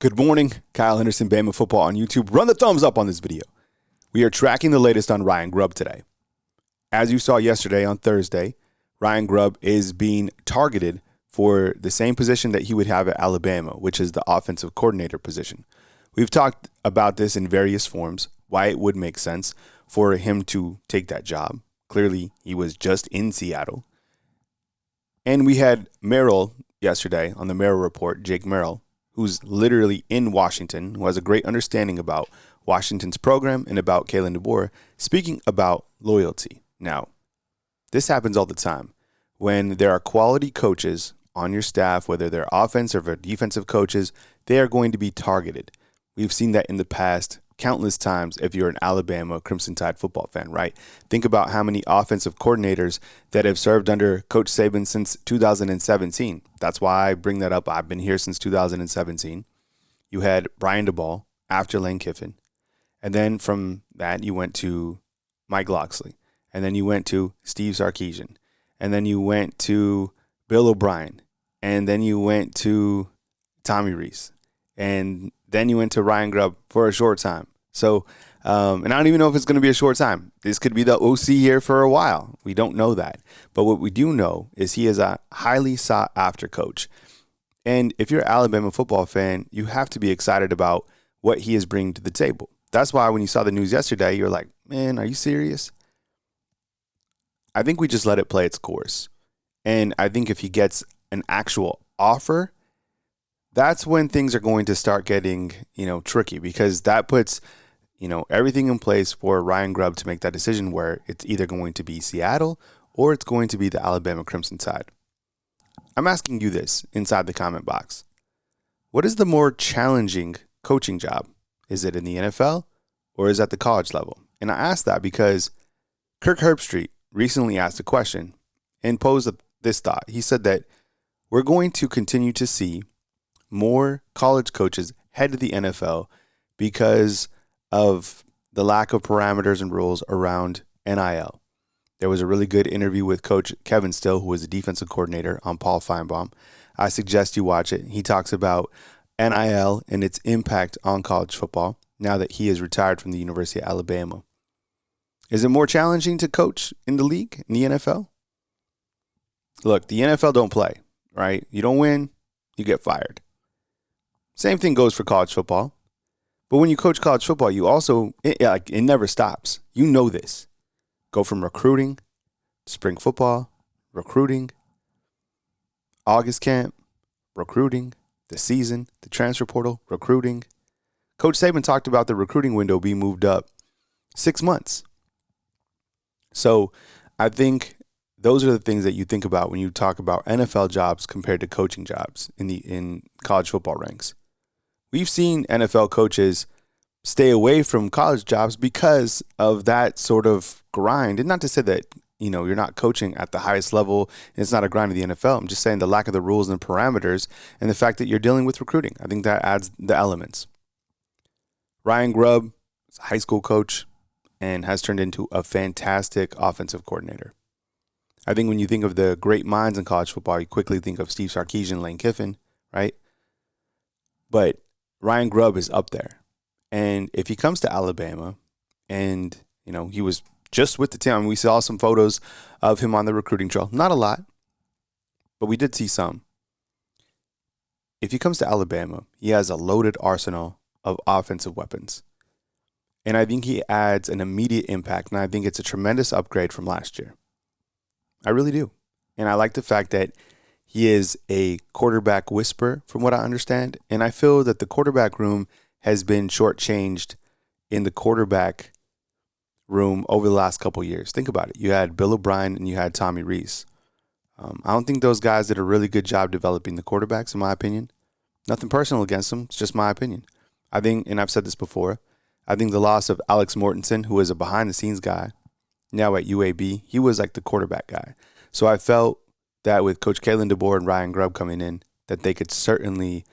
Good morning, Kyle Henderson, Bama football on YouTube. Run the thumbs up on this video. We are tracking the latest on Ryan Grubb today. As you saw yesterday on Thursday, Ryan Grubb is being targeted for the same position that he would have at Alabama, which is the offensive coordinator position. We've talked about this in various forms, why it would make sense for him to take that job. Clearly, he was just in Seattle. And we had Merrill yesterday on the Merrill Report, Jake Merrill, who's literally in Washington, who has a great understanding about Washington's program and about Kalen DeBoer, speaking about loyalty. Now, this happens all the time. When there are quality coaches on your staff, whether they're offensive or defensive coaches, they are going to be targeted. We've seen that in the past countless times if you're an Alabama Crimson Tide football fan, right? Think about how many offensive coordinators that have served under Coach Saban since 2017. That's why I bring that up. I've been here since 2017. You had Brian DeBall after Lane Kiffin. And then from that, you went to Mike Locksley. And then you went to Steve Sarkisian. And then you went to Bill O'Brien. And then you went to Tommy Rees. And then you went to Ryan Grubb for a short time. So, and I don't even know if it's going to be a short time. This could be the OC here for a while. We don't know that. But what we do know is he is a highly sought after coach. And if you're an Alabama football fan, you have to be excited about what he is bringing to the table. That's why when you saw the news yesterday, you're like, man, are you serious? I think we just let it play its course. And I think if he gets an actual offer, that's when things are going to start getting, tricky, because that puts, everything in place for Ryan Grubb to make that decision where it's either going to be Seattle or it's going to be the Alabama Crimson Tide. I'm asking you this inside the comment box. What is the more challenging coaching job? Is it in the NFL or is it at the college level? And I ask that because Kirk Herbstreit recently asked a question and posed this thought. He said that we're going to continue to see more college coaches head to the NFL because of the lack of parameters and rules around NIL. There was a really good interview with Coach Kevin Still, who was a defensive coordinator, on Paul Feinbaum. I suggest you watch it. He talks about NIL and its impact on college football now that he is retired from the University of Alabama. Is it more challenging to coach in the league, in the NFL? Look, the NFL don't play, right? You don't win, you get fired. Same thing goes for college football. But when you coach college football, you also, it never stops. You know this. Go from recruiting, spring football, recruiting, August camp, recruiting, the season, the transfer portal, recruiting. Coach Saban talked about the recruiting window being moved up 6 months. So I think those are the things that you think about when you talk about NFL jobs compared to coaching jobs in college football ranks. We've seen NFL coaches stay away from college jobs because of that sort of grind. And not to say that, you're not coaching at the highest level and it's not a grind of the NFL. I'm just saying the lack of the rules and parameters and the fact that you're dealing with recruiting. I think that adds the elements. Ryan Grubb is a high school coach and has turned into a fantastic offensive coordinator. I think when you think of the great minds in college football, you quickly think of Steve Sarkisian, Lane Kiffin, right? But Ryan Grubb is up there. And if he comes to Alabama and, he was just with the team, I mean, we saw some photos of him on the recruiting trail. Not a lot, but we did see some. If he comes to Alabama, he has a loaded arsenal of offensive weapons. And I think he adds an immediate impact, and I think it's a tremendous upgrade from last year. I really do. And I like the fact that he is a quarterback whisperer, from what I understand. And I feel that the quarterback room has been shortchanged in the quarterback room over the last couple of years. Think about it. You had Bill O'Brien and you had Tommy Rees. I don't think those guys did a really good job developing the quarterbacks, in my opinion. Nothing personal against them. It's just my opinion. I think, and I've said this before, I think the loss of Alex Mortensen, who was a behind-the-scenes guy, now at UAB, he was like the quarterback guy. So I felt that with Coach Kalen DeBoer and Ryan Grubb coming in, that they could certainly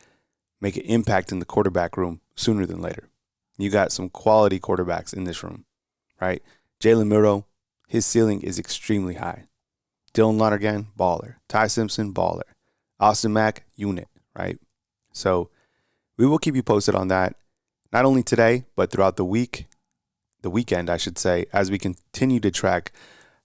make an impact in the quarterback room sooner than later. You got some quality quarterbacks in this room, right? Jalen Milroe, his ceiling is extremely high. Dylan Lonergan, baller. Ty Simpson, baller. Austin Mack, unit, right? So We will keep you posted on that, not only today, but throughout the weekend, I should say, as we continue to track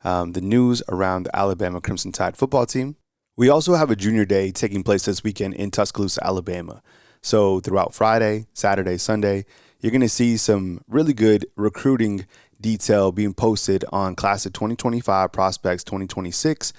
the news around the Alabama Crimson Tide football team. We also have a junior day taking place this weekend in Tuscaloosa, Alabama. So throughout Friday, Saturday, Sunday, you're going to see some really good recruiting detail being posted on Class of 2025 Prospects 2026.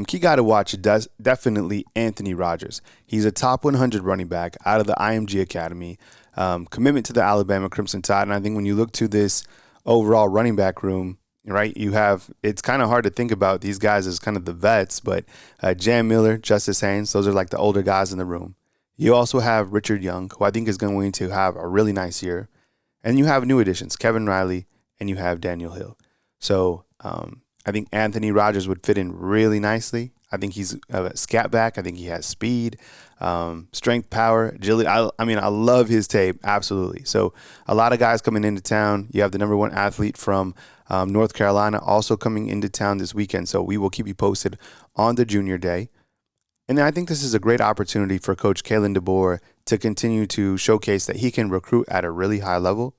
Key guy to watch is definitely Anthony Rogers. He's a top 100 running back out of the IMG Academy. Commitment to the Alabama Crimson Tide. And I think when you look to this overall running back room, right, it's kind of hard to think about these guys as kind of the vets, but Jam Miller, Justice Haynes, those are like the older guys in the room. You also have Richard Young, who I think is going to have a really nice year. And you have new additions, Kevin Riley, and you have Daniel Hill. So I think Anthony Rogers would fit in really nicely. I think he's a scat back. I think he has speed, strength, power, agility. I love his tape, absolutely. So a lot of guys coming into town. You have the number one athlete from North Carolina also coming into town this weekend. So we will keep you posted on the junior day. And then I think this is a great opportunity for Coach Kalen DeBoer to continue to showcase that he can recruit at a really high level.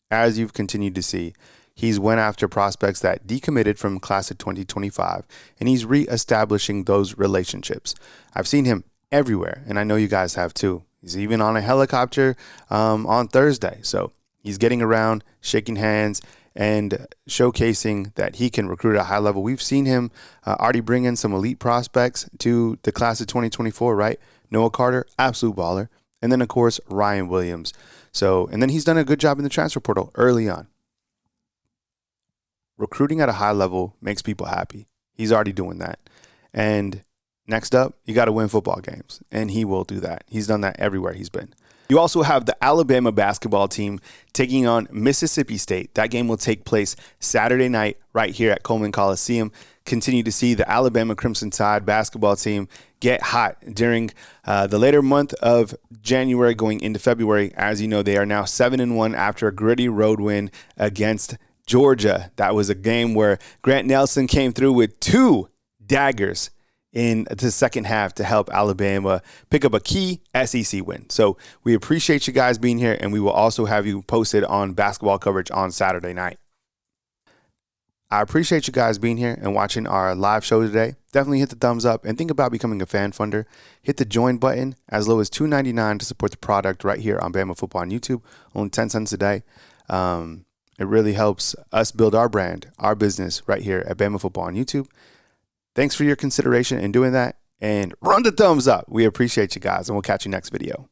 As you've continued to see, he's went after prospects that decommitted from Class of 2025, and he's reestablishing those relationships. I've seen him everywhere, and I know you guys have too. He's even on a helicopter on Thursday. So he's getting around, shaking hands, and showcasing that he can recruit at a high level. We've seen him already bring in some elite prospects to the Class of 2024, right? Noah Carter, absolute baller. And then, of course, Ryan Williams. And then he's done a good job in the transfer portal early on. Recruiting at a high level makes people happy. He's already doing that. And next up, you got to win football games. And he will do that. He's done that everywhere he's been. You also have the Alabama basketball team taking on Mississippi State. That game will take place Saturday night right here at Coleman Coliseum. Continue to see the Alabama Crimson Tide basketball team get hot during the later month of January going into February. As you know, they are now 7-1 after a gritty road win against Georgia. That was a game where Grant Nelson came through with 2 daggers in the second half to help Alabama pick up a key SEC win. So we appreciate you guys being here, and we will also have you posted on basketball coverage on Saturday night. I appreciate you guys being here and watching our live show today. Definitely hit the thumbs up and think about becoming a fan funder. Hit the join button as low as $2.99 to support the product right here on Bama Football on YouTube. Only 10 cents a day. It really helps us build our brand, our business right here at Bama Football on YouTube. Thanks for your consideration in doing that, and run the thumbs up. We appreciate you guys, and we'll catch you next video.